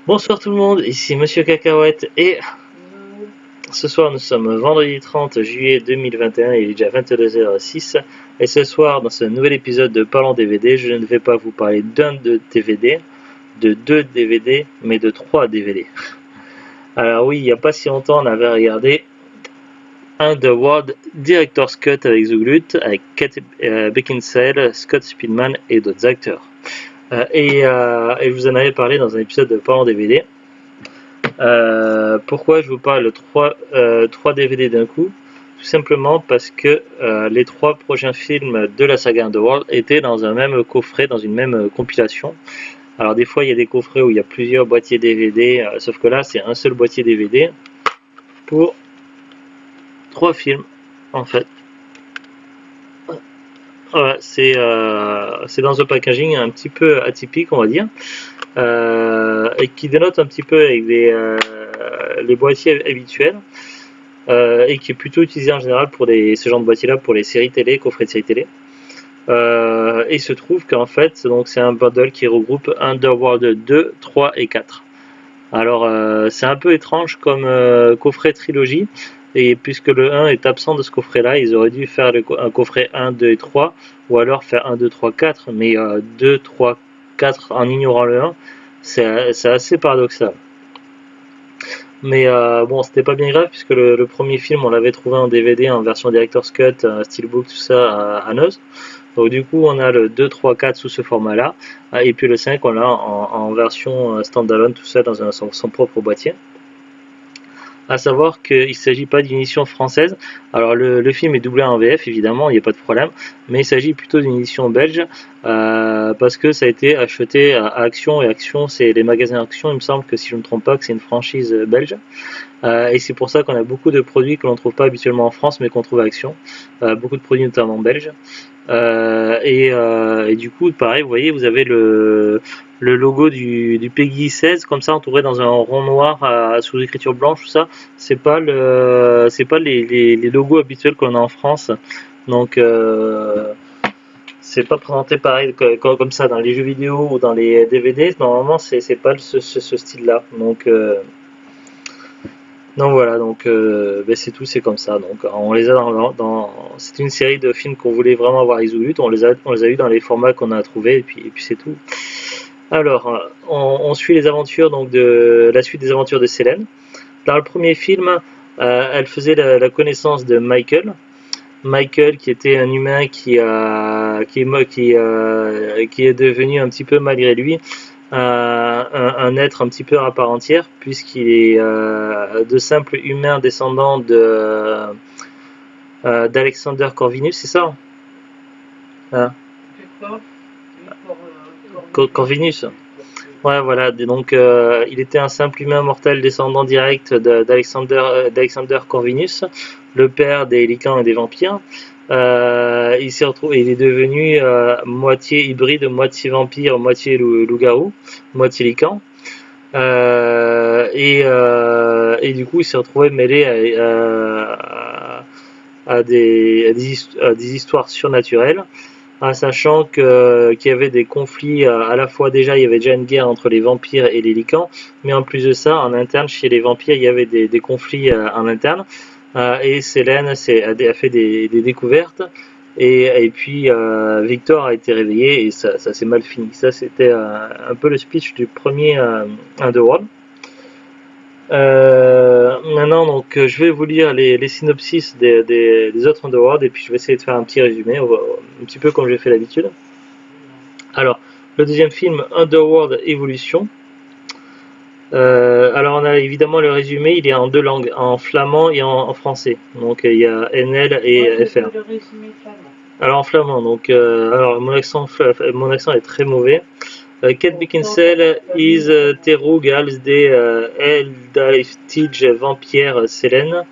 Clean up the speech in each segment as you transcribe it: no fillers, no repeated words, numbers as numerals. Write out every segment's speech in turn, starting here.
Bonsoir tout le monde, ici Monsieur Cacahuète et ce soir nous sommes vendredi 30 juillet 2021, il est déjà 22h06 et ce soir dans ce nouvel épisode de Parlons DVD, je ne vais pas vous parler d'un de DVD, de deux DVD, mais de trois DVD. Alors oui, il n'y a pas si longtemps on avait regardé Underworld Director's Cut avec Zuglut, avec Kate Beckinsale, Scott Speedman et d'autres acteurs. Et je vous en avais parlé dans un épisode de Parlons DVD. Pourquoi je vous parle de 3 DVD d'un coup? Tout simplement parce que les 3 prochains films de la saga Underworld étaient dans un même coffret, dans une même compilation. Alors des fois il y a des coffrets où il y a plusieurs boîtiers DVD, sauf que là c'est un seul boîtier DVD pour 3 films en fait. Voilà, c'est dans un packaging un petit peu atypique on va dire. Et qui dénote un petit peu avec les boîtiers habituels et qui est plutôt utilisé en général pour ce genre de boîtier là pour les séries télé, coffrets de séries télé. Et il se trouve qu'en fait donc c'est un bundle qui regroupe Underworld 2, 3 et 4. Alors c'est un peu étrange comme coffret trilogie, et puisque le 1 est absent de ce coffret là, ils auraient dû faire un coffret 1, 2 et 3, ou alors faire 1, 2, 3, 4, mais 2, 3, 4 en ignorant le 1, c'est assez paradoxal. Mais bon, c'était pas bien grave puisque le premier film on l'avait trouvé en DVD en version Director's Cut, Steelbook, tout ça à Noz. Donc du coup on a le 2, 3, 4 sous ce format là, et puis le 5 on l'a en version standalone, tout ça dans son propre boîtier. À savoir qu'il ne s'agit pas d'une édition française. Alors le film est doublé en VF évidemment, il n'y a pas de problème, mais il s'agit plutôt d'une édition belge parce que ça a été acheté à Action, et Action c'est les magasins Action, il me semble que si je ne me trompe pas que c'est une franchise belge. Et c'est pour ça qu'on a beaucoup de produits que l'on ne trouve pas habituellement en France mais qu'on trouve à Action, beaucoup de produits notamment belges. Et du coup pareil, vous voyez, vous avez le logo du Peggy 16 comme ça entouré dans un rond noir sous écriture blanche, tout ça, c'est pas les logos habituels qu'on a en France, donc c'est pas présenté pareil comme ça dans les jeux vidéo ou dans les DVD. Normalement c'est pas ce style là, donc voilà, donc c'est tout, c'est comme ça. Donc on les a c'est une série de films qu'on voulait vraiment avoir résolus, on les a eu dans les formats qu'on a trouvés, et puis c'est tout. Alors on suit les aventures, donc de la suite des aventures de Selene. Dans le premier film, elle faisait la connaissance de Michael, qui était un humain qui est devenu un petit peu malgré lui un être un petit peu à part entière, puisqu'il est de simple humain descendant d'Alexander Corvinus, c'est ça hein? Corvinus. Ouais, voilà, donc il était un simple humain mortel descendant direct d'Alexander Corvinus, le père des lycans et des vampires. Il s'est retrouvé, il est devenu moitié hybride, moitié vampire, moitié loup-garou, moitié lycan. Et du coup, il s'est retrouvé mêlé à des histoires surnaturelles, sachant qu'il y avait des conflits, à la fois déjà il y avait déjà une guerre entre les vampires et les lycans, mais en plus de ça, en interne chez les vampires il y avait des conflits en interne, et Selene a fait des découvertes, et puis Victor a été réveillé, et ça s'est mal fini. Ça c'était un peu le speech du premier Underworld. Maintenant, donc, je vais vous lire les synopsis des autres Underworld, et puis je vais essayer de faire un petit résumé, un petit peu comme j'ai fait d'habitude. Alors, le deuxième film, Underworld Evolution. Alors, on a évidemment le résumé, il est en 2 langues, en flamand et en français. Donc, il y a NL et FR. Alors, en flamand, donc, alors mon accent est très mauvais. Kate Beckinsale is terug als de eldrittige vampire Selene,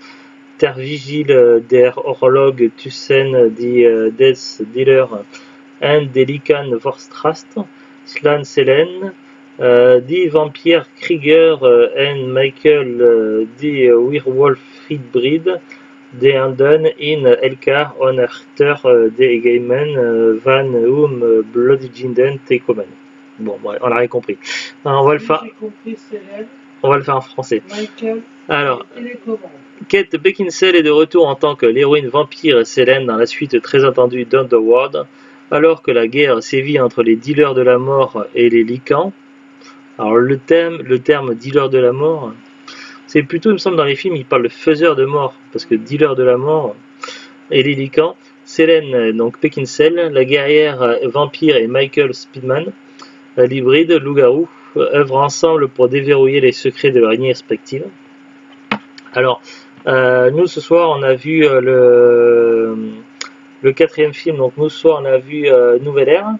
ter vigile der Orlog tussen die des dealer en de lycan vorstrast, slan Selene, die vampire Krieger en Michael die werewolf Friedbrid, de handen in elkaar onachter de gemen van bloedjinden te komen. Bon, ouais, on a rien compris. Alors, on va le faire. J'ai compris Célène, On va le faire en français. Michael Alors, et télécommande. Kate Beckinsale est de retour en tant que l'héroïne vampire Selene dans la suite très attendue d'Underworld, alors que la guerre sévit entre les dealers de la mort et les lycans. Alors le terme dealer de la mort, c'est plutôt, il me semble, dans les films, il parle de faiseur de mort, parce que dealer de la mort et les lycans. Selene, donc Beckinsale, la guerrière vampire et Michael Speedman, l'hybride loup-garou, œuvrent ensemble pour déverrouiller les secrets de leur lignée respective. Alors, nous ce soir on a vu le quatrième film, donc nous ce soir on a vu Nouvelle Ère,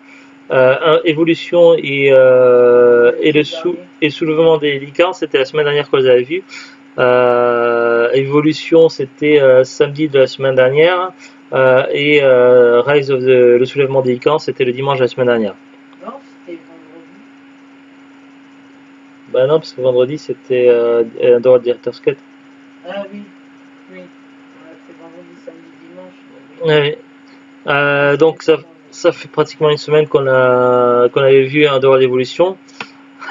Évolution et le soulèvement des lycans, c'était la semaine dernière que vous avez vu. Évolution c'était samedi de la semaine dernière, et Rise of le soulèvement des lycans c'était le dimanche de la semaine dernière. Non, c'était vendredi. Bah non, parce que vendredi c'était Underworld Director's Cut. Ah oui, oui. C'est vendredi, samedi, dimanche. Ouais. Donc ça fait pratiquement une semaine qu'on avait vu Underworld Evolution.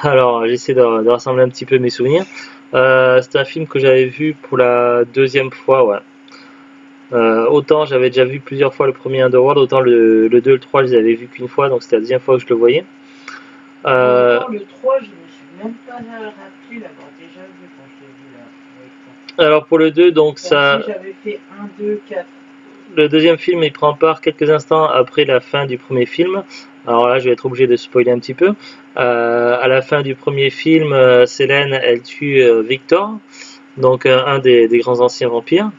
Alors j'essaie de rassembler un petit peu mes souvenirs. C'est un film que j'avais vu pour la deuxième fois, ouais. Autant j'avais déjà vu plusieurs fois le premier Underworld, autant le 2 et le 3 je les avais vus qu'une fois, donc c'était la deuxième fois que je le voyais. Le 3, je me suis même pas rappelé l'avoir déjà vu quand je l'ai vu là. Alors pour le 2, donc ça. Si j'avais fait 1, 2, 4. Le deuxième film il prend part quelques instants après la fin du premier film. Alors là je vais être obligé de spoiler un petit peu. À la fin du premier film, Selene elle tue Victor, donc un des grands anciens vampires.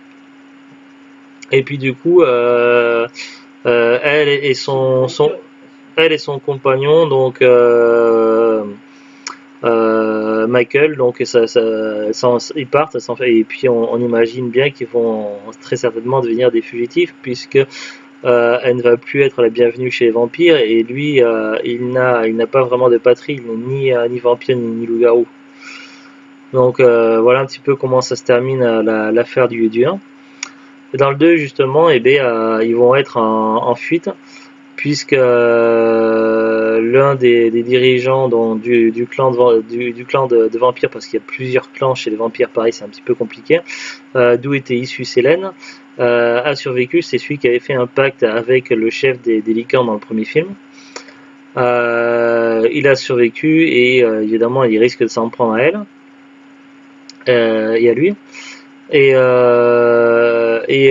Et puis du coup, elle et son compagnon, donc Michael, donc ils partent, et puis on imagine bien qu'ils vont très certainement devenir des fugitifs, puisque elle ne va plus être la bienvenue chez les vampires, et lui, il n'a pas vraiment de patrie, il n'est ni vampire ni loup-garou. Donc voilà un petit peu comment ça se termine l'affaire du 1. Et dans le 2 justement, eh bien, ils vont être en fuite, puisque l'un des dirigeants du clan de vampires, parce qu'il y a plusieurs clans chez les vampires, pareil c'est un petit peu compliqué, d'où était issue Selene, a survécu. C'est celui qui avait fait un pacte avec le chef des lycans dans le premier film. Il a survécu, et évidemment il risque de s'en prendre à elle et à lui. Et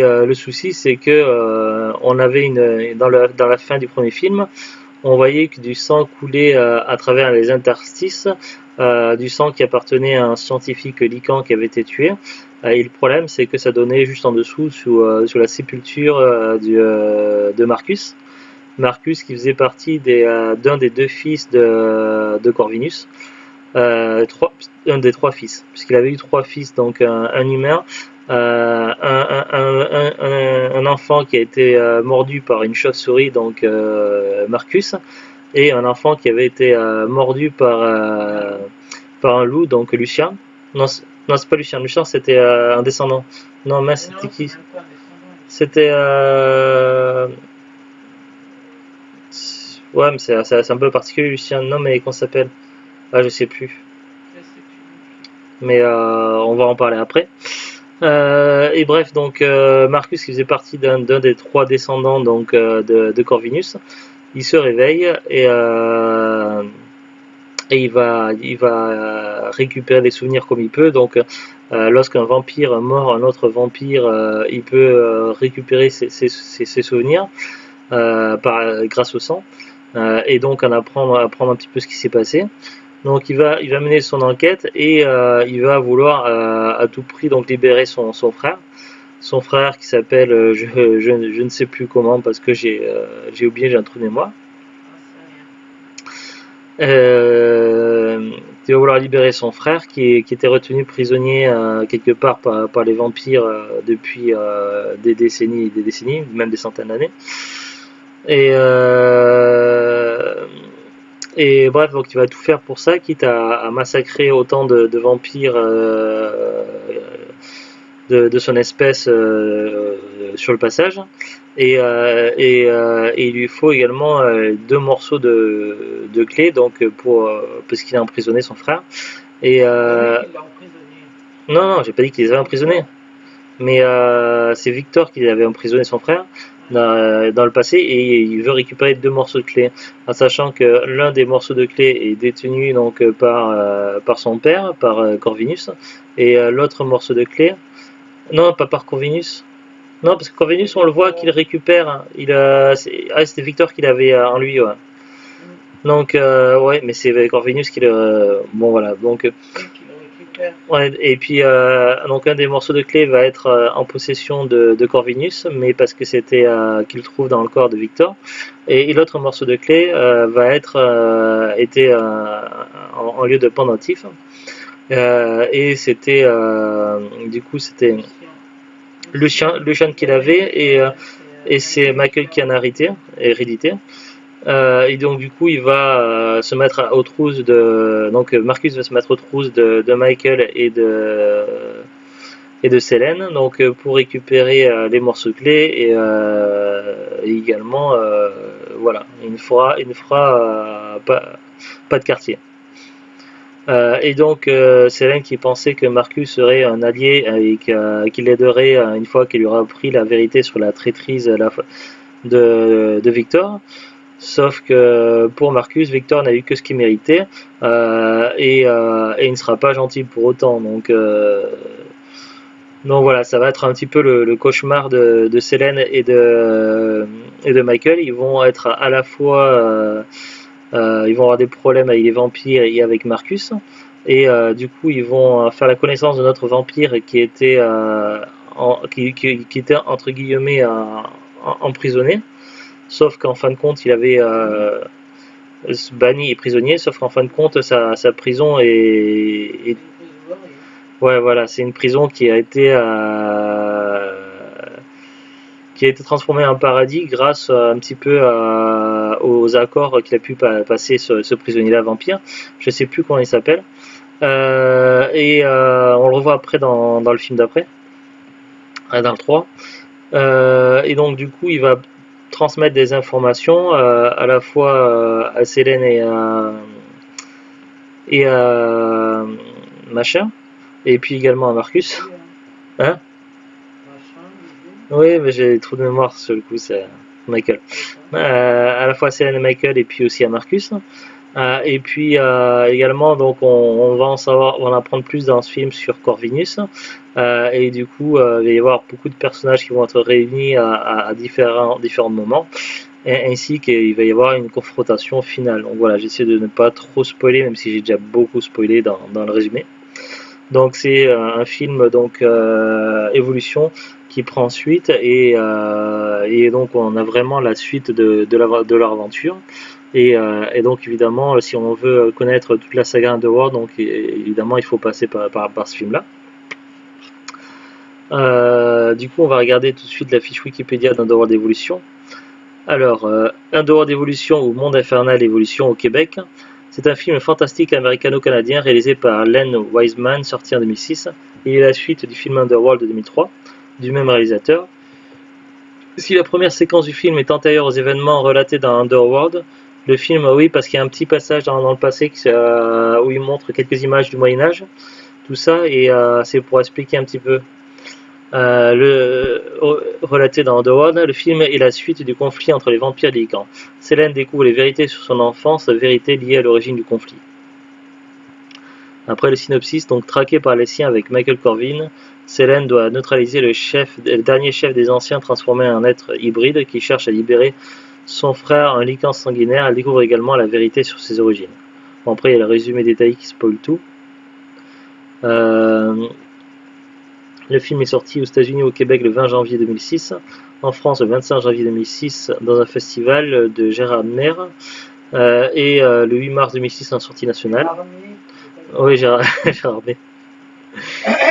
le souci c'est que on avait dans la fin du premier film, on voyait que du sang coulait à travers les interstices, du sang qui appartenait à un scientifique lycan qui avait été tué. Et le problème c'est que ça donnait juste en dessous sous la sépulture de Marcus. Marcus qui faisait partie d'un des deux fils de Corvinus. Un des trois fils, puisqu'il avait eu trois fils, donc un humain, un enfant qui a été mordu par une chauve-souris, donc Marcus, et un enfant qui avait été mordu par un loup, donc Lucien. Non, c'est pas Lucien. Lucien, c'était un descendant. Non, mais c'était qui? C'était ouais, mais c'est un peu particulier, Lucien. Non, mais qu'on s'appelle? Ah, je sais plus. Mais on va en parler après. Et bref, donc Marcus qui faisait partie d'un des trois descendants donc de Corvinus, il se réveille, et il va récupérer des souvenirs comme il peut. Donc lorsqu'un vampire mord un autre vampire, il peut récupérer ses souvenirs grâce au sang, et donc en apprendre un petit peu ce qui s'est passé. Donc il va mener son enquête, et il va vouloir à tout prix donc libérer son frère. Son frère qui s'appelle, je ne sais plus comment, parce que j'ai oublié, j'ai un trou de mémoire. Il va vouloir libérer son frère qui était retenu prisonnier quelque part par les vampires depuis des décennies, même des centaines d'années. Et bref, donc il va tout faire pour ça, quitte à massacrer autant de vampires de son espèce sur le passage. Et il lui faut également 2 morceaux de clé, donc parce qu'il a emprisonné son frère. Et non, j'ai pas dit qu'il les avait emprisonnés, mais c'est Victor qui avait emprisonné son frère dans le passé, et il veut récupérer 2 morceaux de clé, en sachant que l'un des morceaux de clé est détenu donc par son père, par Corvinus, et l'autre morceau de clé, non, pas par Corvinus. Non, parce que Corvinus, on le voit qu'il récupère, hein. C'était Victor qui l'avait en lui, ouais. Donc, ouais, mais c'est Corvinus qui le. Bon, voilà. Donc, ouais, et puis, donc un des morceaux de clé va être en possession de Corvinus, mais parce que c'était qu'il trouve dans le corps de Victor. Et l'autre morceau de clé va être été en lieu de pendentif. Et c'était, du coup, c'était Lucien qui l'avait, et c'est Michael qui en a hérédité. Et donc du coup il va se mettre aux trousses donc Marcus va se mettre aux trousses de Michael et de Selene, donc pour récupérer les morceaux de clé, et également voilà, il ne fera pas de quartier. Et donc Selene, qui pensait que Marcus serait un allié et qu'il l'aiderait une fois qu'il lui aura appris la vérité sur la traîtrise de Victor. Sauf que pour Marcus, Victor n'a eu que ce qu'il méritait, et il ne sera pas gentil pour autant. Donc voilà, ça va être un petit peu le cauchemar de Selene et de Michael. Ils vont être à la fois, ils vont avoir des problèmes avec les vampires et avec Marcus, et du coup ils vont faire la connaissance de notre vampire qui était qui était entre guillemets emprisonné. Sauf qu'en fin de compte, il avait banni et prisonnier, sauf qu'en fin de compte, sa prison est. Ouais, voilà, c'est une prison qui a été transformée en paradis grâce un petit peu aux accords qu'il a pu passer ce prisonnier-là vampire. Je sais plus comment il s'appelle. Et on le revoit après dans le film d'après, dans le 3. Et donc, du coup, il va transmettre des informations à la fois à Selene et à machin, et puis également à Marcus. Hein? Oui, mais j'ai trop de mémoire sur le coup, c'est Michael. À la fois à Selene et Michael, et puis aussi à Marcus. Et puis également, donc on va on va en apprendre plus dans ce film sur Corvinus, et du coup il va y avoir beaucoup de personnages qui vont être réunis à différents moments, ainsi qu'il va y avoir une confrontation finale. Donc voilà, j'essaie de ne pas trop spoiler, même si j'ai déjà beaucoup spoilé dans le résumé. Donc c'est un film donc évolution qui prend suite, et donc on a vraiment la suite de leur aventure. Et donc évidemment, si on veut connaître toute la saga Underworld, donc évidemment il faut passer par ce film-là. Du coup, on va regarder tout de suite la fiche Wikipédia d'Underworld Evolution. Alors, Underworld Evolution, ou Monde Infernal Evolution au Québec, c'est un film fantastique américano-canadien réalisé par Len Wiseman, sorti en 2006, et il est la suite du film Underworld de 2003, du même réalisateur. Si la première séquence du film est antérieure aux événements relatés dans Underworld, le film, oui, parce qu'il y a un petit passage dans le passé où il montre quelques images du Moyen-Âge, tout ça, et c'est pour expliquer un petit peu. Relaté dans Underworld, le film est la suite du conflit entre les vampires et les lycans. Selene découvre les vérités sur son enfance, vérités liées à l'origine du conflit. Après le synopsis, donc traqué par les siens avec Michael Corvin, Selene doit neutraliser le dernier chef des anciens transformé en être hybride qui cherche à libérer son frère, un lycan sanguinaire. Elle découvre également la vérité sur ses origines. Bon, après, il y a le résumé détaillé qui spoil tout. Le film est sorti aux États-Unis et au Québec le 20 janvier 2006, en France le 25 janvier 2006 dans un festival de Gérard Mer, et le 8 mars 2006 en sortie nationale. Oui, Gérard Mer.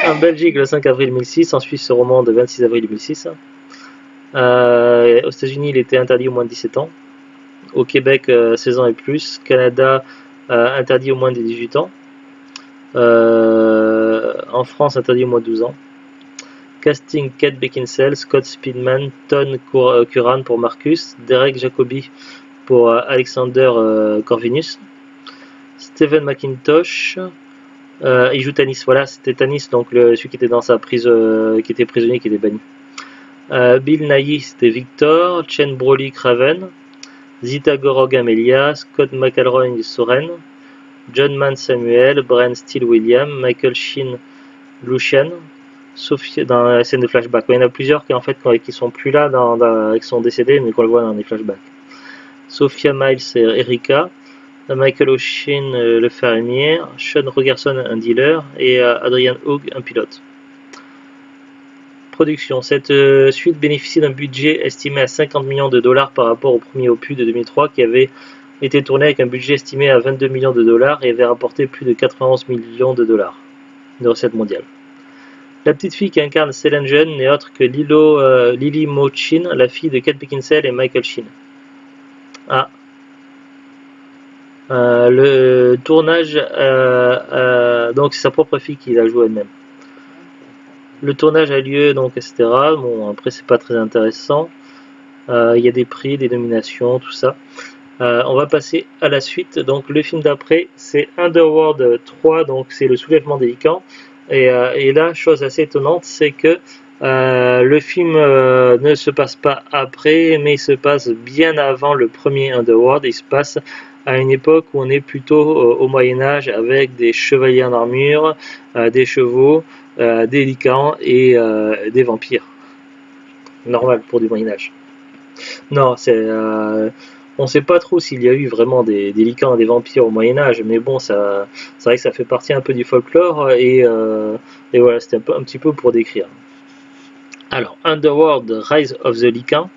En Belgique le 5 avril 2006, en Suisse au roman le 26 avril 2006. Aux États-Unis, il était interdit au moins de 17 ans. Au Québec, 16 ans et plus. Canada, interdit au moins de 18 ans. En France, interdit au moins de 12 ans. Casting Kate Beckinsale, Scott Speedman, Ton Curran pour Marcus, Derek Jacobi pour Alexander Corvinus, Stephen McIntosh, il joue Tanis, voilà, c'était Tanis, donc celui qui était dans sa prise, qui était prisonnier, qui était banni. Bill Nighy, c'était Victor, Chen Broly Craven, Zita Gorog Amelia, Scott McElroy Soren, John Mann Samuel, Brian Steele William, Michael Sheen Lucian, Sophie dans la scène de flashback. Il y en a plusieurs qui en fait qui sont plus là, qui sont décédés, mais qu'on le voit dans les flashbacks. Sophia Miles et Erika, Michael O'Shea le fermier, Sean Rogerson un dealer et Adrian Hogue un pilote. Production. Cette suite bénéficie d'un budget estimé à 50 millions de dollars par rapport au premier opus de 2003 qui avait été tourné avec un budget estimé à 22 millions de dollars et avait rapporté plus de 91 millions de dollars de recettes mondiales. La petite fille qui incarne Selen Jeune n'est autre que Lily Mo Chin, la fille de Kate Beckinsale et Michael Sheen. Ah. Le tournage, donc c'est sa propre fille qui la joue elle-même. Le tournage a lieu, donc, etc. Bon, après, c'est pas très intéressant. Il y a des prix, des nominations, tout ça. On va passer à la suite. Donc, le film d'après, c'est Underworld 3, donc c'est le soulèvement des Lycans. Et là, chose assez étonnante, c'est que le film ne se passe pas après, mais il se passe bien avant le premier Underworld. Il se passe à une époque où on est plutôt au Moyen-Âge avec des chevaliers en armure, des chevaux, des lycans et des vampires. Normal pour du Moyen-Âge. Non, on ne sait pas trop s'il y a eu vraiment des lycans et des vampires au Moyen-Âge, mais bon, c'est vrai que ça fait partie un peu du folklore et voilà, c'était un petit peu pour décrire. Alors, Underworld, Rise of the Lycan.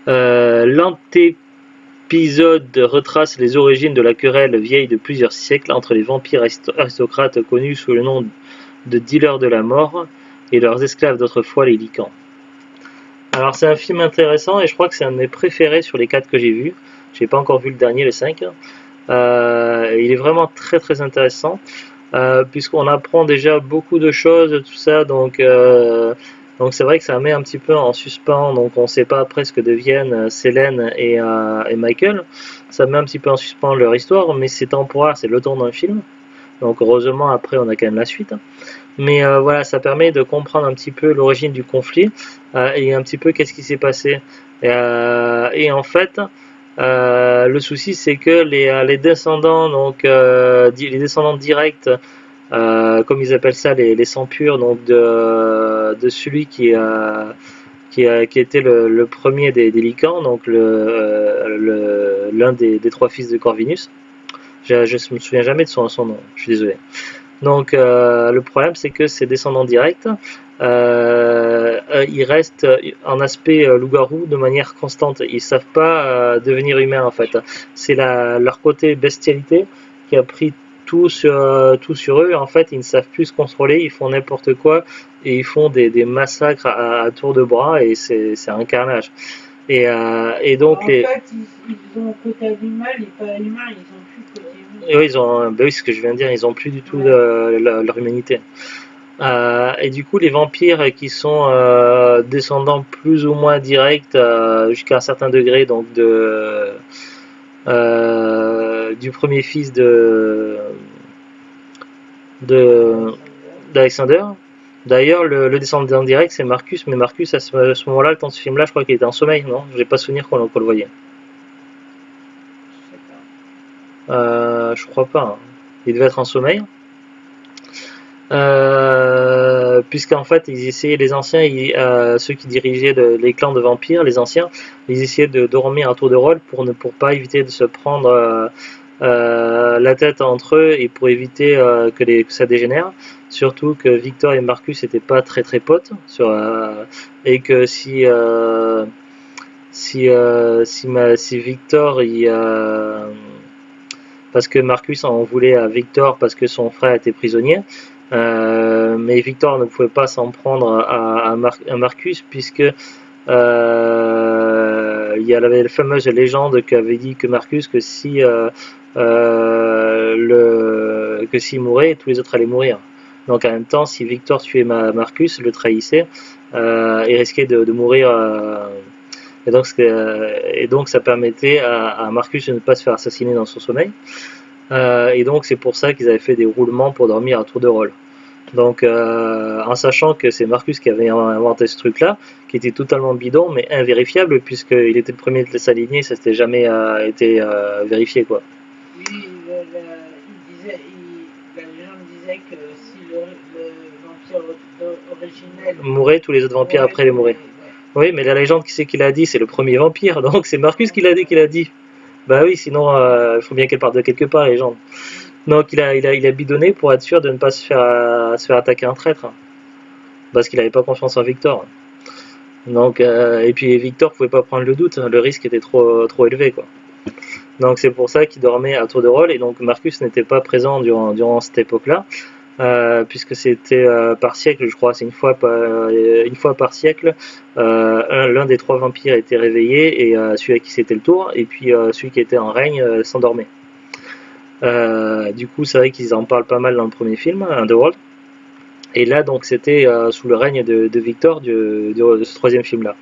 L'antépisode retrace les origines de la querelle vieille de plusieurs siècles entre les vampires aristocrates connus sous le nom de dealers de la mort et leurs esclaves d'autrefois, les Lycans. Alors c'est un film intéressant et je crois que c'est un de mes préférés sur les 4 que j'ai vus. J'ai pas encore vu le dernier, le 5. Il est vraiment très très intéressant puisqu'on apprend déjà beaucoup de choses, tout ça, donc c'est vrai que ça met un petit peu en suspens, donc on ne sait pas après ce que deviennent Selene et Michael. Ça met un petit peu en suspens leur histoire, mais c'est temporaire, c'est le temps d'un film. Donc heureusement après on a quand même la suite. Mais voilà, ça permet de comprendre un petit peu l'origine du conflit et un petit peu qu'est-ce qui s'est passé. Et en fait, le souci c'est que les descendants, donc les descendants directs, comme ils appellent ça, les sangs purs, donc de celui qui était le premier des Lycans, donc l'un des 3 fils de Corvinus. Je me souviens jamais de son nom, je suis désolé. Donc le problème c'est que ces descendants directs, ils restent en aspect loup-garou de manière constante. Ils savent pas devenir humains en fait. C'est leur côté bestialité qui a pris tout sur eux. En fait, ils ne savent plus se contrôler, ils font n'importe quoi et ils font des massacres à tour de bras et c'est un carnage. Et donc en fait, ils ont côté animal et pas humain, ils ont plus côté humain. Et oui, oui, c'est ce que je viens de dire, ils ont plus du tout leur humanité. Et du coup, les vampires qui sont descendants plus ou moins directs jusqu'à un certain degré, donc du premier fils d'Alexander. D'ailleurs, le descendant direct, c'est Marcus, mais Marcus, à ce moment-là, le temps de ce film-là, je crois qu'il était en sommeil, non? J'ai pas souvenir qu'on le voyait. Je crois pas. Hein. Il devait être en sommeil. Puisqu'en fait, ils essayaient, les anciens, ceux qui dirigeaient les clans de vampires, les anciens, ils essayaient de dormir à tour de rôle pour pas éviter de se prendre la tête entre eux et pour éviter que ça dégénère. Surtout que Victor et Marcus n'étaient pas très très potes et que si Victor parce que Marcus en voulait à Victor parce que son frère était prisonnier, mais Victor ne pouvait pas s'en prendre à Marcus puisque il y avait la fameuse légende qui avait dit que Marcus que s'il mourait, tous les autres allaient mourir. Donc en même temps, si Victor tuait Marcus, le trahissait, il risquait de mourir. Et donc ça permettait à Marcus de ne pas se faire assassiner dans son sommeil. Et donc c'est pour ça qu'ils avaient fait des roulements pour dormir à tour de rôle. Donc en sachant que c'est Marcus qui avait inventé ce truc-là, qui était totalement bidon, mais invérifiable, puisqu'il était le premier de s'aligner, ça s'était jamais été vérifié, quoi. Oui, la légende disait que si le vampire originel Mourait, tous les autres vampires après les mouraient. Ouais. Oui, mais la légende, qui c'est qui l'a dit? C'est le premier vampire, donc c'est Marcus qui l'a dit. Bah oui, sinon il faut bien qu'elle parte de quelque part, la légende. Donc il a bidonné pour être sûr de ne pas se faire attaquer un traître, parce qu'il n'avait pas confiance en Victor. Donc et puis Victor pouvait pas prendre le doute, le risque était trop élevé, quoi. Donc c'est pour ça qu'il dormait à tour de rôle, et donc Marcus n'était pas présent durant cette époque-là, puisque c'était par siècle, je crois, c'est une fois par siècle, l'un des 3 vampires était réveillé, et celui à qui c'était le tour, et puis celui qui était en règne s'endormait. Du coup, c'est vrai qu'ils en parlent pas mal dans le premier film, Underworld. Et là, donc, c'était sous le règne de Victor de ce troisième film-là.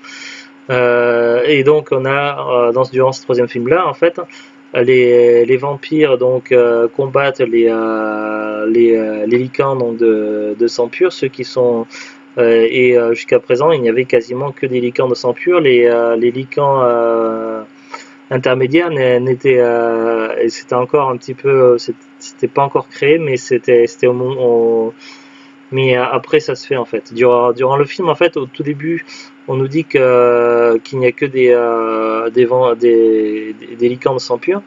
Et donc, on a durant ce troisième film-là, en fait, les vampires donc combattent les lycans donc de sang pur, ceux qui sont et jusqu'à présent, il n'y avait quasiment que des lycans de sang pur. Les lycans intermédiaire c'était encore un petit peu, c'était pas encore créé, mais c'était au moment, mais après ça se fait en fait. Durant le film, en fait, au tout début, on nous dit qu'il n'y a que des licornes sans pur.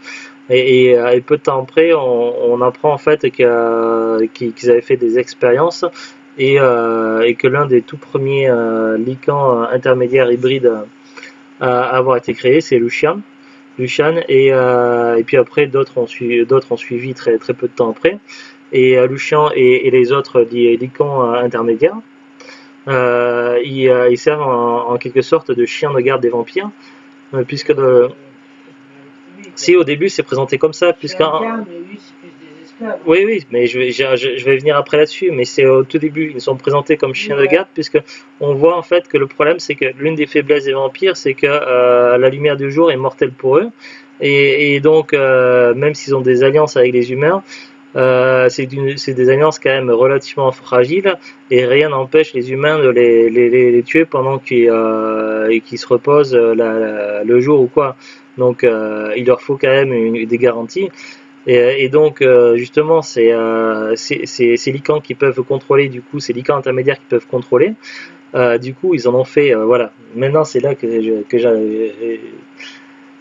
Et peu de temps après, on apprend en fait qu'ils avaient fait des expériences, et que l'un des tout premiers licans intermédiaires hybrides à avoir été créé, c'est Lucian, et puis après d'autres ont suivi très peu de temps après, et Lucian et les autres licans intermédiaires, ils servent en quelque sorte de chiens de garde des vampires, puisque si au début c'est présenté comme ça, oui, mais je vais venir après là-dessus, mais c'est au tout début, ils sont présentés comme chiens de garde, puisque on voit en fait que le problème, c'est que l'une des faiblesses des vampires, c'est que la lumière du jour est mortelle pour eux, et donc même s'ils ont des alliances avec les humains, c'est des alliances quand même relativement fragiles, et rien n'empêche les humains de les tuer pendant qu'ils se reposent le jour ou quoi. Donc il leur faut quand même des garanties. Et donc justement ces licans qui peuvent contrôler, du coup ces licans intermédiaires qui peuvent contrôler, du coup ils en ont fait voilà, maintenant c'est là que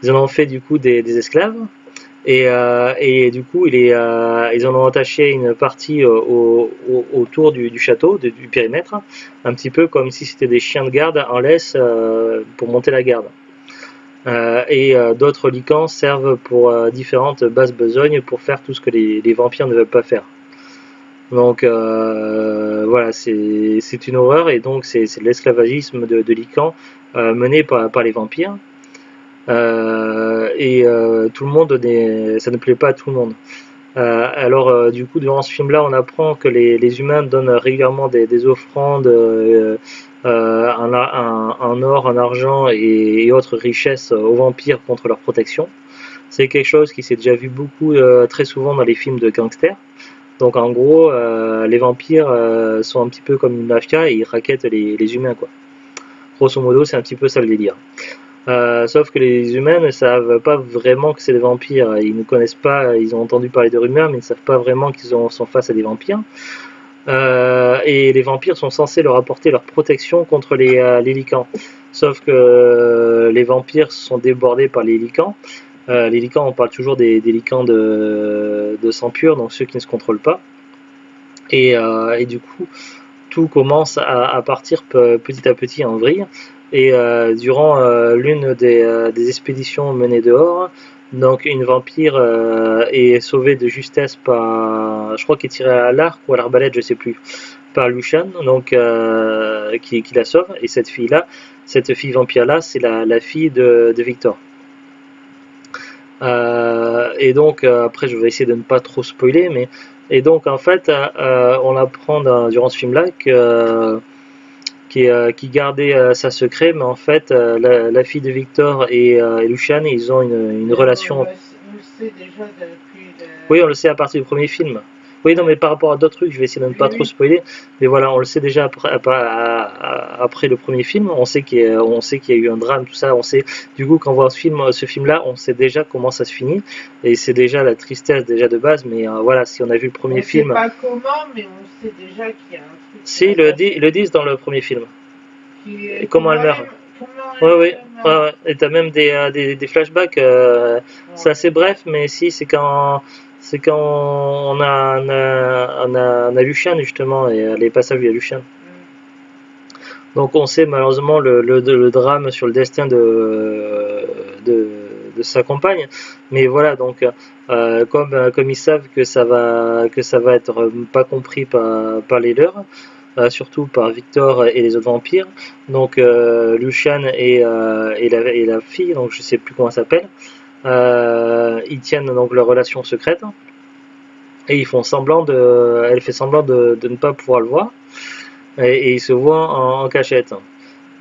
ils en ont fait du coup des esclaves, et du coup ils en ont attaché une partie autour du château, du périmètre, un petit peu comme si c'était des chiens de garde en laisse pour monter la garde. Et d'autres licans servent pour différentes basses besognes, pour faire tout ce que les vampires ne veulent pas faire. Donc voilà, c'est une horreur, et donc c'est de l'esclavagisme de licans mené par les vampires. Et tout le monde, ça ne plaît pas à tout le monde. Alors du coup, durant ce film-là, on apprend que les humains donnent régulièrement des offrandes en or, en argent et autres richesses aux vampires contre leur protection. C'est quelque chose qui s'est déjà vu beaucoup, très souvent dans les films de gangsters. Donc en gros, les vampires sont un petit peu comme une mafia, et ils raquettent les humains, quoi. Grosso modo, c'est un petit peu ça le délire. Sauf que les humains ne savent pas vraiment que c'est des vampires. Ils ne connaissent pas, ils ont entendu parler de rumeurs, mais ils ne savent pas vraiment qu'ils sont face à des vampires. Et les vampires sont censés leur apporter leur protection contre les licans. Sauf que les vampires sont débordés par les licans. Les licans, on parle toujours des licans de sang pur, donc ceux qui ne se contrôlent pas. Et du coup, tout commence à partir petit à petit en vrille. Et durant l'une des expéditions menées dehors, donc une vampire est sauvée de justesse par, je crois qu'il est tiré à l'arc ou à l'arbalète, je sais plus, par Lucian, donc qui la sauve. Et cette fille vampire là, c'est la fille de Victor. Et donc après je vais essayer de ne pas trop spoiler, mais Et donc en fait, on apprend durant ce film-là que qui gardait ça secret, mais en fait, la fille de Victor et Lucian, ils ont une relation. On le sait déjà depuis Oui, on le sait à partir du premier film. Oui, non, mais par rapport à d'autres trucs, je vais essayer de ne pas trop spoiler. Mais voilà, on le sait déjà après le premier film. On sait qu'il y a eu un drame, tout ça. On sait, du coup, quand on voit ce film-là, on sait déjà comment ça se finit. Et c'est déjà la tristesse déjà de base. Mais voilà, si on a vu le premier film. On ne sait pas comment, mais on sait déjà qu'il y a un truc. Si, ils le disent dans le premier film. Et comment elle meurt. Oui. Et t'as même des flashbacks. C'est assez bref, mais si, c'est quand on a Lucian justement, et les passages où il y a Lucian. Donc on sait malheureusement le drame sur le destin de sa compagne, mais voilà, donc comme ils savent que ça va être pas compris par les leurs, surtout par Victor et les autres vampires, donc Lucian et la fille, donc je sais plus comment elle s'appelle, ils tiennent donc leur relation secrète et elle fait semblant de ne pas pouvoir le voir, et ils se voient en cachette.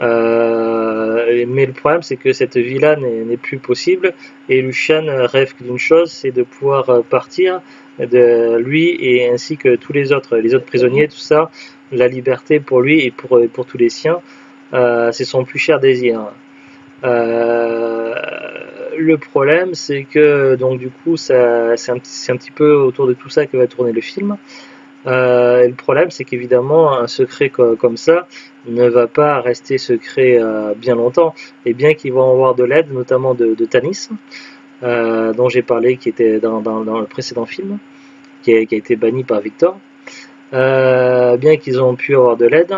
Mais le problème, c'est que cette vie-là n'est plus possible, et Lucian rêve d'une chose, c'est de pouvoir partir, de lui et ainsi que tous les autres prisonniers, tout ça, la liberté pour lui et pour tous les siens, c'est son plus cher désir. Le problème, c'est que donc du coup, c'est un petit peu autour de tout ça que va tourner le film. Le problème, c'est qu'évidemment, un secret comme ça ne va pas rester secret bien longtemps, et bien qu'ils vont avoir de l'aide, notamment de Tanis, dont j'ai parlé, qui était dans le précédent film, qui a été banni par Victor. Bien qu'ils ont pu avoir de l'aide,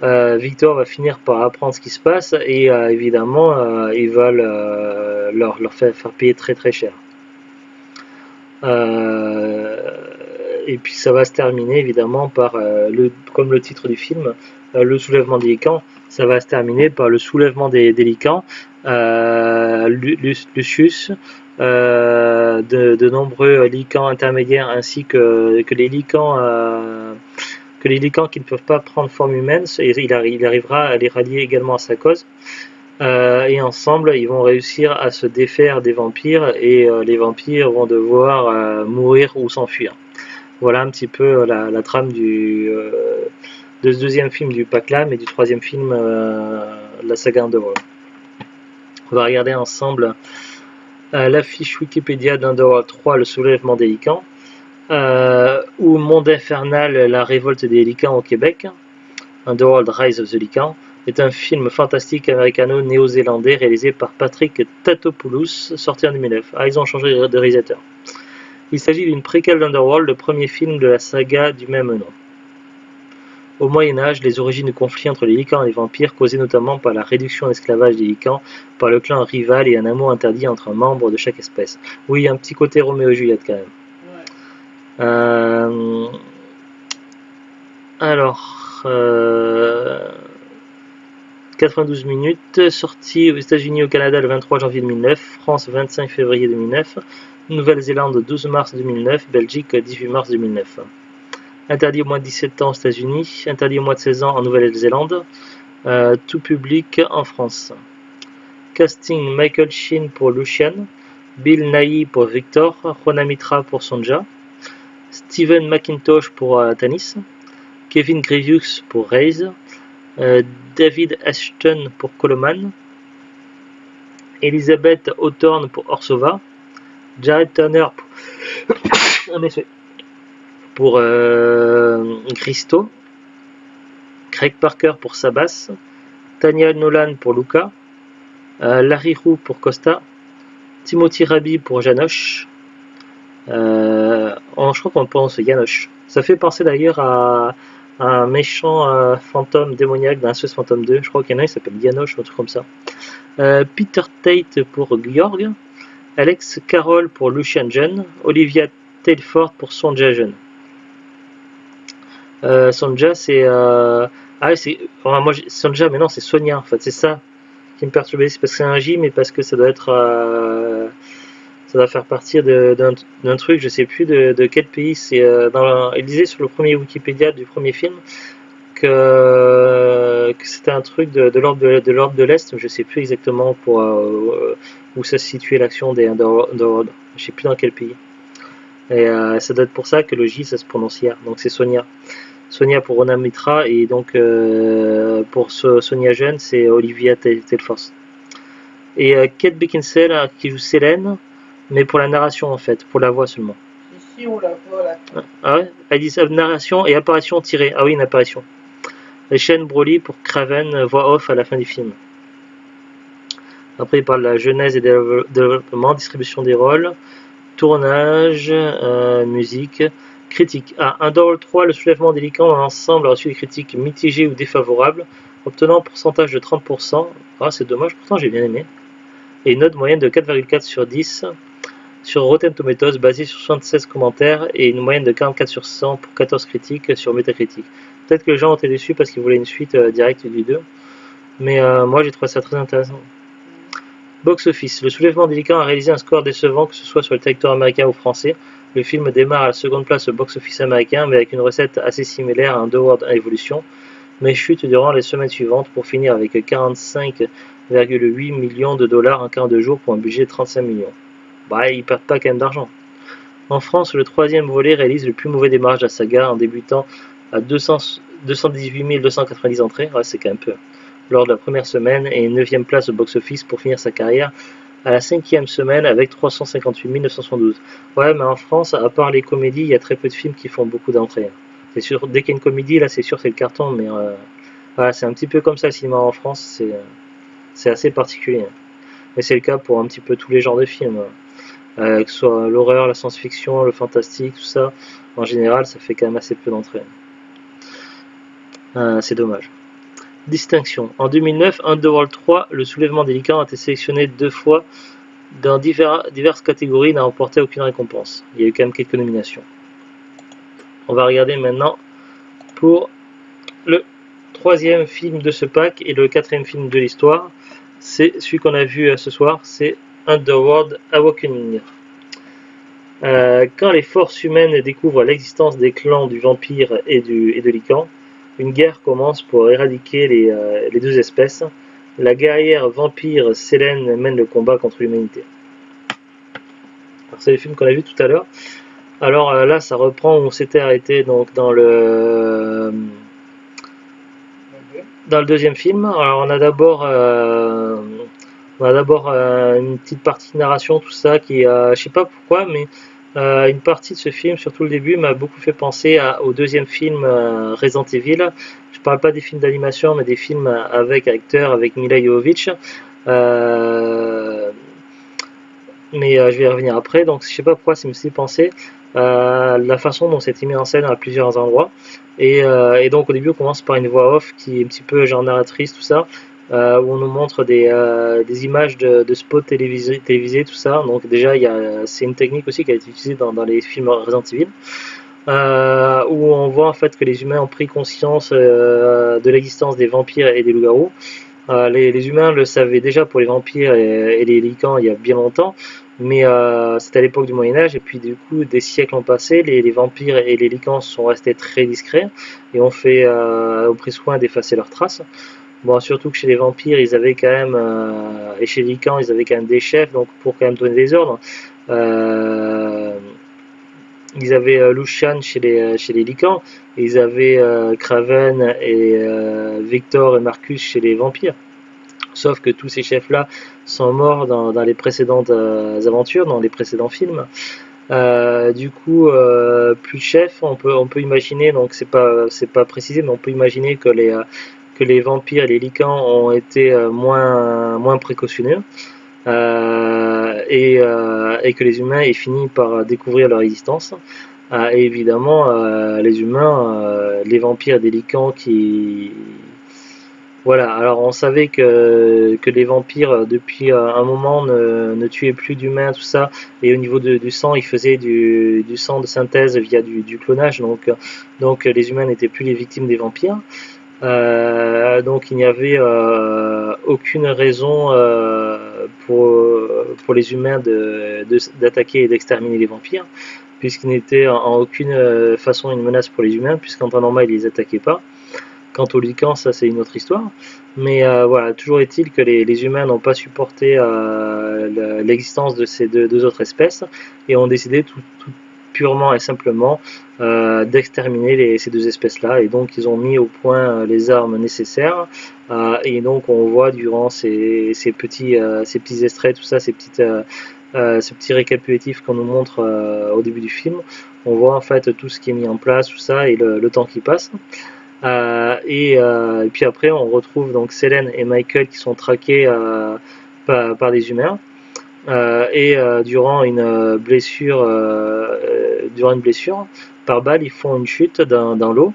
Victor va finir par apprendre ce qui se passe, et évidemment, il va leur faire payer très très cher. Et puis ça va se terminer évidemment par, comme le titre du film, le soulèvement des Lycans. Ça va se terminer par le soulèvement des Lycans, Lucius, de nombreux Lycans intermédiaires, ainsi que les Lycans qui ne peuvent pas prendre forme humaine, et il arrivera à les rallier également à sa cause. Et ensemble, ils vont réussir à se défaire des vampires, et les vampires vont devoir mourir ou s'enfuir. Voilà un petit peu la trame de ce deuxième film du Paklam et du troisième film, la saga Underworld. On va regarder ensemble la fiche Wikipédia d'Underworld 3, le soulèvement des Lycans, ou Monde Infernal, la révolte des Lycans au Québec. Underworld Rise of the Lycans est un film fantastique américano-néo-zélandais réalisé par Patrick Tatopoulos, sorti en 2009. Ils ont changé de réalisateur. Il s'agit d'une préquelle d'Underworld, le premier film de la saga du même nom. Au Moyen-Âge, les origines du conflit entre les Lycans et les vampires, causées notamment par la réduction d'esclavage des Lycans par le clan rival et un amour interdit entre un membre de chaque espèce. Oui, il y a un petit côté Roméo et Juliette quand même. Alors, 92 minutes, sorti aux États-Unis et au Canada le 23 janvier 2009, France 25 février 2009, Nouvelle-Zélande 12 mars 2009, Belgique 18 mars 2009. Interdit au moins de 17 ans aux États-Unis, interdit au moins de 16 ans en Nouvelle-Zélande, tout public en France. Casting: Michael Sheen pour Lucian, Bill Nighy pour Victor, Juana Mitra pour Sonja, Steven McIntosh pour Tanis, Kevin Grievous pour Reyes, David Ashton pour Coleman, Elizabeth Hawthorne pour Orsova, Jared Turner pour Christo, Craig Parker pour Sabas, Tanya Nolan pour Luca, Larry Roux pour Costa, Timothy Raby pour Janosch. Je crois qu'on pense Janosch. Ça fait penser d'ailleurs à un méchant fantôme démoniaque dans SOS Phantom 2. Je crois qu'il y en a, il s'appelle Janosch ou un truc comme ça. Peter Tate pour Georg, Alex Carroll pour Lucian Jeune, Olivia Telford pour Sonja Jeune. Sonja, c'est Sonja, mais non, c'est Sonia en fait, c'est ça qui me perturbait. C'est parce que c'est un J, mais parce que ça doit être Ça doit faire partie d'un truc, je sais plus de quel pays. C'est il disait sur le premier Wikipédia du premier film que c'était un truc de l'ordre de l'Est, je sais plus exactement où ça se situait l'action des Underworld. Je sais plus dans quel pays. Et ça doit être pour ça que le J ça se prononce hier. Donc c'est Sonia. Sonia pour Rona Mitra et donc pour Sonia jeune c'est Olivia Telfors. Et Kate Beckinsale qui joue Selene, mais pour la narration en fait, pour la voix seulement. Ici on la voit là. Ah ouais, elle dit ça, narration et apparition tirée. Ah oui, une apparition. Et Shane Broly pour Craven, voix off à la fin du film. Après il parle de la genèse et développement, distribution des rôles, tournage, musique, critique. Underworld 3, le soulèvement des Lycans dans l'ensemble a reçu des critiques mitigées ou défavorables, obtenant un pourcentage de 30%. Ah, c'est dommage, pourtant j'ai bien aimé. Et une note moyenne de 4,4 sur 10 sur Rotten Tomatoes, basée sur 76 commentaires et une moyenne de 44 sur 100 pour 14 critiques sur Metacritic. Peut-être que les gens ont été déçus parce qu'ils voulaient une suite directe du 2, mais moi j'ai trouvé ça très intéressant. Box Office. Le soulèvement des Lycans a réalisé un score décevant, que ce soit sur le territoire américain ou français. Le film démarre à la seconde place au box-office américain, mais avec une recette assez similaire à Underworld à Evolution, mais chute durant les semaines suivantes pour finir avec 45,8 millions de dollars en 42 jours pour un budget de 35 millions. Bah, ils perdent pas quand même d'argent. En France, le troisième volet réalise le plus mauvais démarrage de la saga en débutant à 218 290 entrées, ouais, c'est quand même peu, lors de la première semaine, et une 9e place au box-office pour finir sa carrière à la 5e semaine avec 358 972. Ouais, mais en France, à part les comédies, il y a très peu de films qui font beaucoup d'entrées. C'est sûr, dès qu'il y a une comédie, là c'est sûr c'est le carton, mais voilà, c'est un petit peu comme ça le cinéma en France, c'est assez particulier. Mais c'est le cas pour un petit peu tous les genres de films. Que ce soit l'horreur, la science-fiction, le fantastique, tout ça, en général ça fait quand même assez peu d'entrées. C'est dommage. Distinction. En 2009, Underworld 3, le soulèvement des Lycans a été sélectionné 2 fois dans diverses catégories et n'a remporté aucune récompense. Il y a eu quand même quelques nominations. On va regarder maintenant pour le 3e film de ce pack et le 4e film de l'histoire. C'est celui qu'on a vu ce soir, c'est Underworld Awakening. Quand les forces humaines découvrent l'existence des clans du vampire et de Lycan, une guerre commence pour éradiquer les deux espèces. La guerrière vampire Selene mène le combat contre l'humanité. C'est le film qu'on a vu tout à l'heure. Alors là, ça reprend où on s'était arrêté donc dans le deuxième film. Alors on a d'abord une petite partie de narration, tout ça qui, je sais pas pourquoi, mais une partie de ce film, surtout le début, m'a beaucoup fait penser au deuxième film Resident Evil. Je parle pas des films d'animation, mais des films avec acteurs, avec Mila Jovovich. Mais je vais y revenir après. Donc je sais pas pourquoi ça me s'est pensé. La façon dont c'était mis en scène à plusieurs endroits. Et donc au début on commence par une voix off qui est un petit peu genre narratrice, tout ça. Où on nous montre des images de spots télévisés, tout ça. Donc déjà, c'est une technique aussi qui a été utilisée dans les films Resident Evil, où on voit en fait que les humains ont pris conscience de l'existence des vampires et des loups-garous. Les humains le savaient déjà pour les vampires et les Lycans il y a bien longtemps, mais c'était à l'époque du Moyen-Âge, et puis du coup, des siècles ont passé, les vampires et les Lycans sont restés très discrets, et ont pris soin d'effacer leurs traces. Bon, surtout que chez les vampires, ils avaient quand même, et chez les Lycans, ils avaient quand même des chefs, donc pour quand même donner des ordres. Ils avaient Lucian chez les Lycans, et ils avaient Craven et Victor et Marcus chez les vampires. Sauf que tous ces chefs-là sont morts dans les précédentes aventures, dans les précédents films. Du coup, plus de chefs, on peut imaginer, donc c'est pas précisé, mais on peut imaginer que les vampires et les Lycans ont été moins précautionneux et que les humains aient fini par découvrir leur existence. Et évidemment, les humains, les vampires et les Lycans qui... Voilà, alors on savait que les vampires, depuis un moment, ne tuaient plus d'humains, tout ça, et au niveau du sang, ils faisaient du sang de synthèse via du clonage, donc les humains n'étaient plus les victimes des vampires. Donc il n'y avait aucune raison pour les humains d'attaquer et d'exterminer les vampires, puisqu'ils n'étaient en aucune façon une menace pour les humains, puisqu'en temps normal ils les attaquaient pas. Quant aux lycans, ça c'est une autre histoire. Mais voilà, toujours est-il que les humains n'ont pas supporté l'existence de ces deux autres espèces et ont décidé tout purement et simplement d'exterminer ces deux espèces-là. Et donc ils ont mis au point les armes nécessaires. Et donc on voit durant ces petits extraits, tout ça, ces petits récapitulatifs qu'on nous montre au début du film, on voit en fait tout ce qui est mis en place, tout ça, et le temps qui passe. Et puis après on retrouve donc Selene et Michael qui sont traqués par des humains. Durant une blessure par balle, ils font une chute dans l'eau,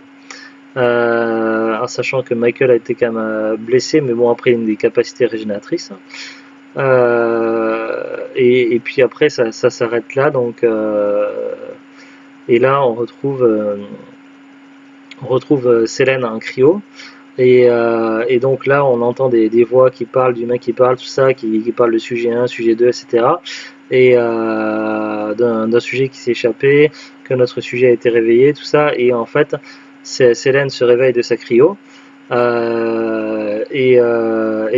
en sachant que Michael a été quand même blessé, mais bon, après il a des capacités régénératrices. Et puis après ça s'arrête là, donc et là on retrouve Selene en cryo. Et donc là, on entend des voix qui parlent, d'humains qui parlent, tout ça, qui parlent de sujet 1, sujet 2, etc. Et d'un sujet qui s'est échappé, que notre sujet a été réveillé, tout ça. Et en fait, Selene se réveille de sa cryo. Et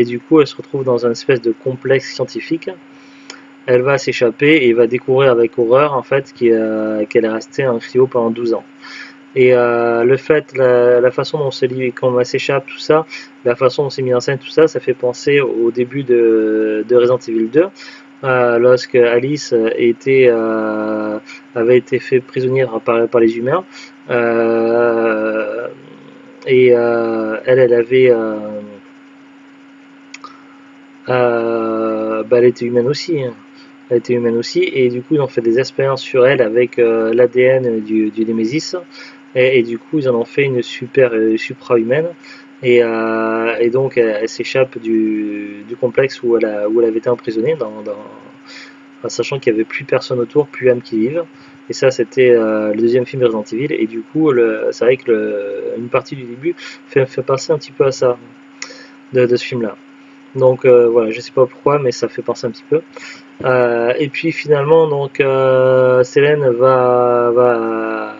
du coup, elle se retrouve dans une espèce de complexe scientifique. Elle va s'échapper et va découvrir avec horreur, en fait, qu'elle est restée en cryo pendant 12 ans. Et le fait, la façon dont on s'échappe, tout ça, la façon dont c'est mis en scène, tout ça, ça fait penser au début de Resident Evil 2, lorsque Alice avait été fait prisonnière par les humains, et elle avait, elle était humaine aussi. Hein. Elle était humaine aussi, et du coup ils ont fait des expériences sur elle avec l'ADN du Nemesis. Et du coup, ils en ont fait une supra-humaine. Et donc, elle s'échappe du complexe où elle avait été emprisonnée, en sachant qu'il n'y avait plus personne autour, plus âme qui vive. Et ça, c'était le deuxième film de Resident Evil. Et du coup, c'est vrai que une partie du début fait penser un petit peu à ça, de ce film-là. Donc voilà, je sais pas pourquoi, mais ça fait penser un petit peu. Et puis finalement, donc Selene va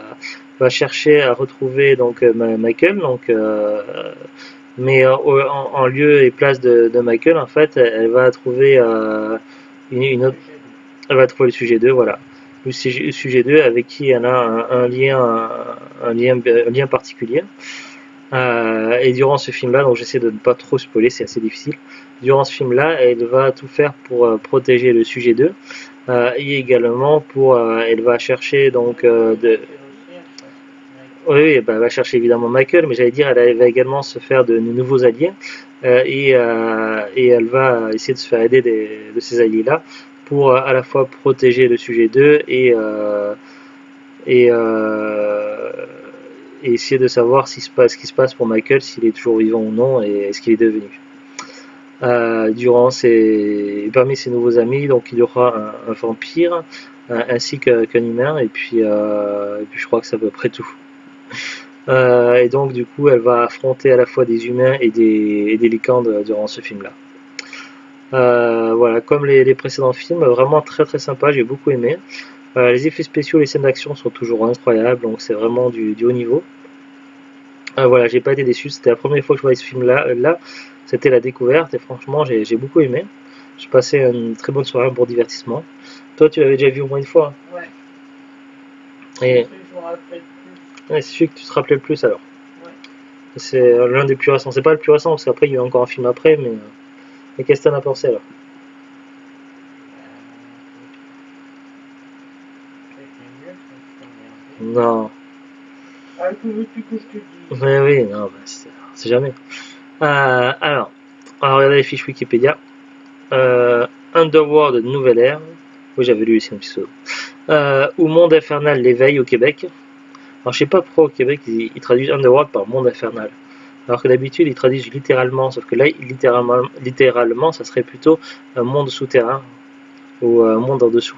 chercher à retrouver donc Michael, donc mais en lieu et place de Michael, en fait, elle va trouver une autre, elle va trouver le sujet 2, voilà, le sujet 2 avec qui elle a un lien particulier. Et durant ce film-là, donc j'essaie de ne pas trop spoiler, c'est assez difficile. Durant ce film-là, elle va tout faire pour protéger le sujet 2, et également elle va chercher donc oui, bah, elle va chercher évidemment Michael, mais j'allais dire, elle va également se faire de nouveaux alliés, et elle va essayer de se faire aider de ces alliés-là pour à la fois protéger le sujet 2 et essayer de savoir ce qui se passe pour Michael, s'il est toujours vivant ou non, et ce qu'il est devenu. Parmi ses nouveaux amis, donc il y aura un vampire, ainsi qu'un humain, et puis je crois que c'est à peu près tout. Et donc du coup elle va affronter à la fois des humains et des lycans durant ce film-là. Voilà, comme les précédents films, vraiment très très sympa, j'ai beaucoup aimé. Les effets spéciaux, les scènes d'action sont toujours incroyables, donc c'est vraiment du haut niveau. Voilà, j'ai pas été déçu, c'était la première fois que je voyais ce film-là, c'était la découverte, et franchement j'ai beaucoup aimé. J'ai passé une très bonne soirée pour divertissement. Toi, tu l'avais déjà vu au moins une fois? Ouais. Et c'est celui que tu te rappelais le plus alors? Ouais. C'est l'un des plus récents, c'est pas le plus récent, parce qu'après il y a eu encore un film après, mais qu'est-ce que t'en as pensé alors? Non. Ah, que veux-tu que je te dise? Oui, non, bah, c'est jamais. Alors, on va regarder les fiches Wikipédia. Underworld Nouvelle Ère. Oui, j'avais lu ici un petit ou Monde Infernal l'éveil au Québec. Alors, je sais pas pourquoi au Québec ils traduisent Underworld par Monde Infernal. Alors que d'habitude ils traduisent littéralement, sauf que là, littéralement, ça serait plutôt un monde souterrain ou un monde en dessous.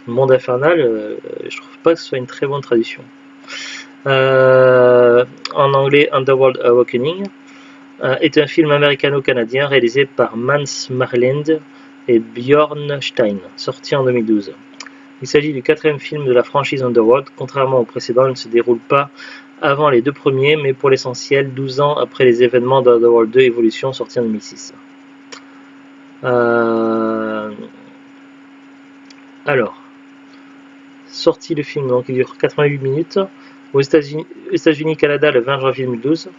Monde Infernal, je trouve pas que ce soit une très bonne traduction. En anglais, Underworld Awakening est un film américano-canadien réalisé par Mans Marland et Björnstein, sorti en 2012. Il s'agit du 4e film de la franchise Underworld. Contrairement au précédent, il ne se déroule pas avant les 2 premiers, mais pour l'essentiel 12 ans après les événements d'Underworld 2 Evolution, sorti en 2006. Alors, sorti le film, donc il dure 88 minutes. Aux États-Unis, Canada, le 20 janvier 2012.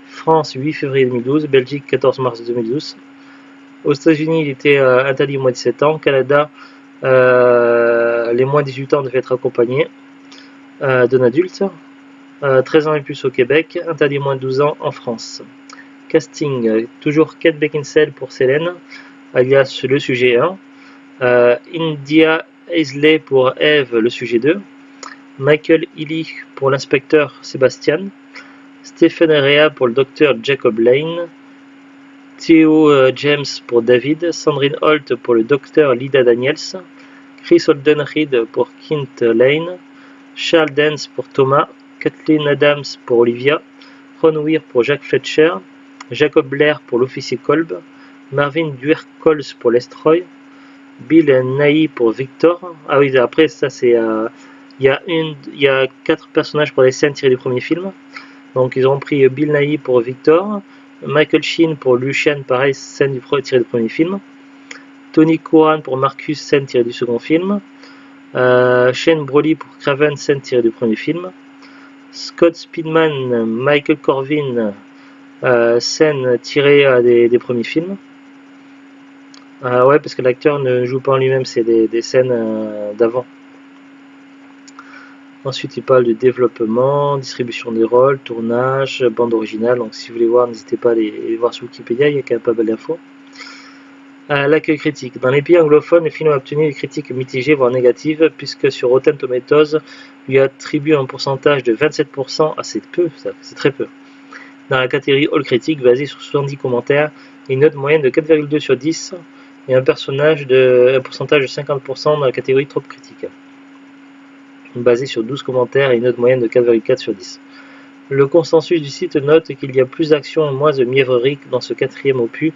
France, 8 février 2012. Belgique, 14 mars 2012. Aux États-Unis, il était interdit au moins de 17 ans. Canada, les moins de 18 ans devaient être accompagnés d'un adulte. 13 ans et plus au Québec. Interdit moins de 12 ans en France. Casting, toujours Kate Beckinsale pour Selene, alias le sujet 1. India Aisley pour Eve, le sujet 2. Michael Ealy pour l'inspecteur Sébastien. Stephen Rea pour le docteur Jacob Lane. Theo James pour David. Sandrine Holt pour le docteur Lida Daniels. Chris Olden-Reed pour Kint Lane. Charles Dance pour Thomas. Kathleen Adams pour Olivia. Ron Weir pour Jack Fletcher. Jacob Blair pour l'officier Kolb. Marvin Duercols pour Lestroy. Bill Nighy pour Victor. Ah oui, après ça c'est... il y a 4 personnages pour les scènes tirées du premier film. Donc ils ont pris Bill Nighy pour Victor, Michael Sheen pour Lucien, pareil, scène tirée du premier film. Tony Curran pour Marcus, scène tirée du second film. Shane Brolly pour Craven, scène tirée du premier film. Scott Speedman, Michael Corvin, scène tirée des premiers films. Ouais, parce que l'acteur ne joue pas en lui-même, c'est des scènes d'avant. Ensuite, il parle de développement, distribution des rôles, tournage, bande originale. Donc, si vous voulez voir, n'hésitez pas à aller voir sur Wikipédia, il y a quand même pas mal d'infos. L'accueil critique. Dans les pays anglophones, le film a obtenu des critiques mitigées, voire négatives, puisque sur Rotten Tomatoes, lui attribue un pourcentage de 27%. Ah, c'est peu, ça, c'est très peu. Dans la catégorie All Critique, basée sur 70 commentaires, et une note moyenne de 4,2 sur 10, et un pourcentage de 50% dans la catégorie Trop Critique, basé sur 12 commentaires et une note moyenne de 4,4 sur 10. Le consensus du site note qu'il y a plus d'action et moins de mièvrerie dans ce 4e opus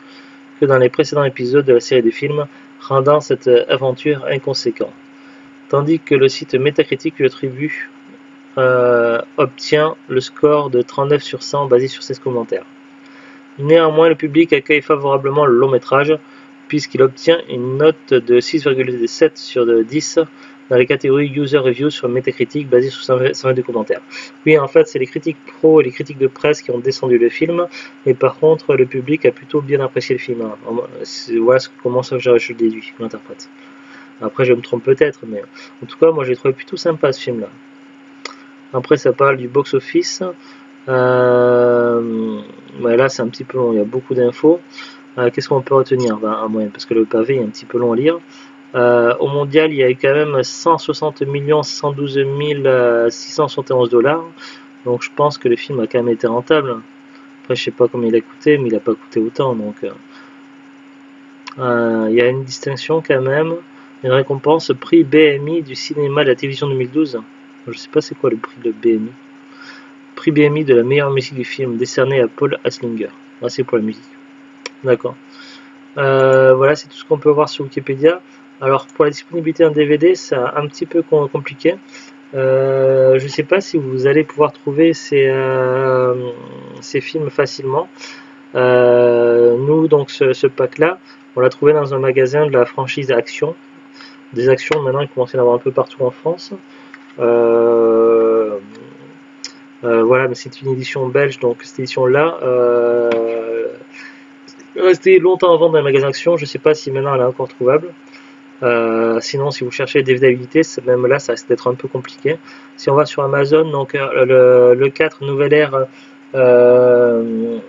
que dans les précédents épisodes de la série de films, rendant cette aventure inconséquente. Tandis que le site Metacritic lui attribue obtient le score de 39 sur 100 basé sur 16 commentaires. Néanmoins, le public accueille favorablement le long métrage puisqu'il obtient une note de 6,7 sur 10 dans les catégories User Review sur Metacritic basée sur 122 commentaires. Oui, en fait, c'est les critiques pro et les critiques de presse qui ont descendu le film, et par contre, le public a plutôt bien apprécié le film. Voilà comment ça je le déduis, je l'interprète. Après, je me trompe peut-être, mais en tout cas, moi, j'ai trouvé plutôt sympa ce film-là. Après, ça parle du box-office. Là, c'est un petit peu long, il y a beaucoup d'infos. Qu'est-ce qu'on peut retenir en moyenne, parce que le pavé est un petit peu long à lire. Au mondial, il y a eu quand même 160 112 671 $. Donc je pense que le film a quand même été rentable. Après, je sais pas combien il a coûté, mais il n'a pas coûté autant. Donc il y a une distinction quand même, une récompense, prix BMI du cinéma de la télévision 2012. Je sais pas c'est quoi le prix de BMI. Prix BMI de la meilleure musique du film, décerné à Paul Haslinger. Ah, c'est pour la musique. D'accord. Voilà, c'est tout ce qu'on peut voir sur Wikipédia. Alors pour la disponibilité en DVD, c'est un petit peu compliqué. Je ne sais pas si vous allez pouvoir trouver ces films facilement. Nous, donc ce pack-là, on l'a trouvé dans un magasin de la franchise Action. Des actions maintenant, il commence à y en avoir un peu partout en France. Voilà, mais c'est une édition belge, donc cette édition-là restait longtemps en vente dans les magasins Action. Je ne sais pas si maintenant elle est encore trouvable. Sinon, si vous cherchez des vidéos, même là, ça risque d'être un peu compliqué. Si on va sur Amazon, donc le 4 Nouvelle Ère, le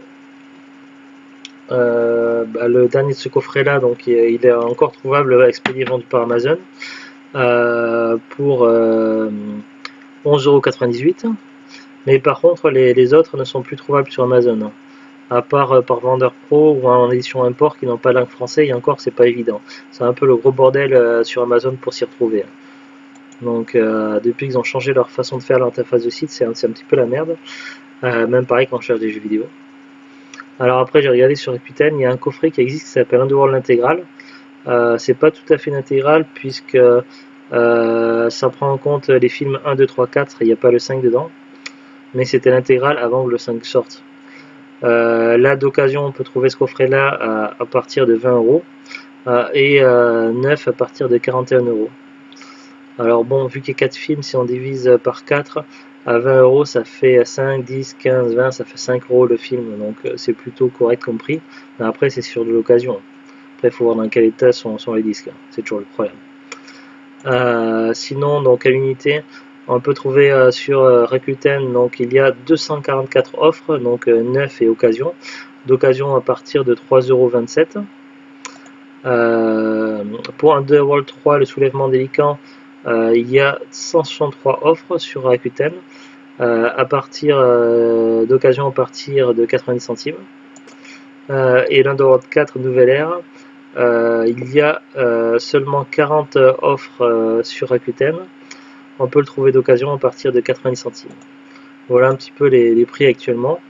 dernier de ce coffret-là, donc il est encore trouvable, expédié, vendu par Amazon pour 11,98 €. Mais par contre, les autres ne sont plus trouvables sur Amazon. À part par Vendeur Pro ou en édition import qui n'ont pas langue français, et encore c'est pas évident. C'est un peu le gros bordel sur Amazon pour s'y retrouver. Donc depuis qu'ils ont changé leur façon de faire l'interface de site, c'est un petit peu la merde. Même pareil quand on cherche des jeux vidéo. Alors après j'ai regardé sur Rakuten, il y a un coffret qui existe qui s'appelle Underworld Intégral. C'est pas tout à fait une intégrale puisque ça prend en compte les films 1, 2, 3, 4, il n'y a pas le 5 dedans, mais c'était l'intégrale avant que le 5 sorte. Là d'occasion on peut trouver ce coffret là à partir de 20 euros et neuf à partir de 41 euros. Alors bon, vu qu'il y a 4 films, si on divise par 4, à 20 euros ça fait 5, 10, 15, 20, ça fait 5 euros le film, donc c'est plutôt correct comme prix. Mais après c'est sur de l'occasion. Après il faut voir dans quel état sont les disques, c'est toujours le problème. Sinon, donc à l'unité, on peut trouver sur Rakuten, donc il y a 244 offres, donc neuf et occasion. D'occasion à partir de 3,27 €. Pour Underworld 3, le soulèvement délicat, il y a 163 offres sur Rakuten, à partir d'occasion à partir de 90 centimes. Et l'Underworld 4 Nouvelle Ère, il y a seulement 40 offres sur Rakuten. On peut le trouver d'occasion à partir de 90 centimes. Voilà un petit peu les prix actuellement.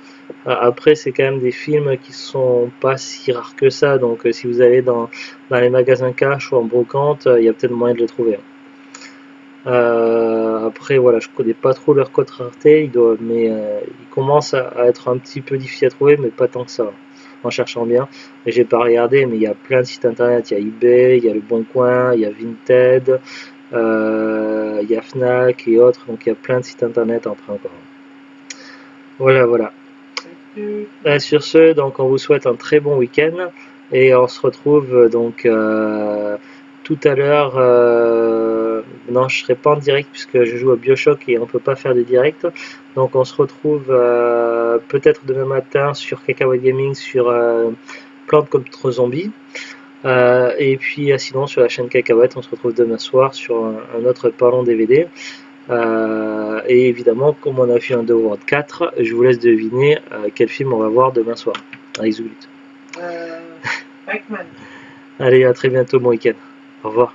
Après, c'est quand même des films qui sont pas si rares que ça. Donc, si vous allez dans les magasins cash ou en brocante, il y a peut-être moyen de le trouver. Après, voilà, je connais pas trop leur code rareté, mais ils commencent à être un petit peu difficiles à trouver, mais pas tant que ça. En cherchant bien, et j'ai pas regardé, mais il y a plein de sites internet. Il y a eBay, il y a Le Bon Coin, il y a Vinted, il y a Fnac et autres. Donc il y a plein de sites internet après encore. Voilà, voilà. Sur ce, donc on vous souhaite un très bon week-end et on se retrouve donc tout à l'heure. Non, je serai pas en direct puisque je joue à BioShock et on peut pas faire de direct. Donc on se retrouve peut-être demain matin sur Cacahuète Gaming sur Plantes contre Zombies. Et puis sinon sur la chaîne Cacahuète, on se retrouve demain soir sur un autre Parlons DVD. Et évidemment, comme on a fait un Underworld 4, je vous laisse deviner quel film on va voir demain soir avec Zulit. Pac-Man. Allez, à très bientôt, bon week-end. Au revoir.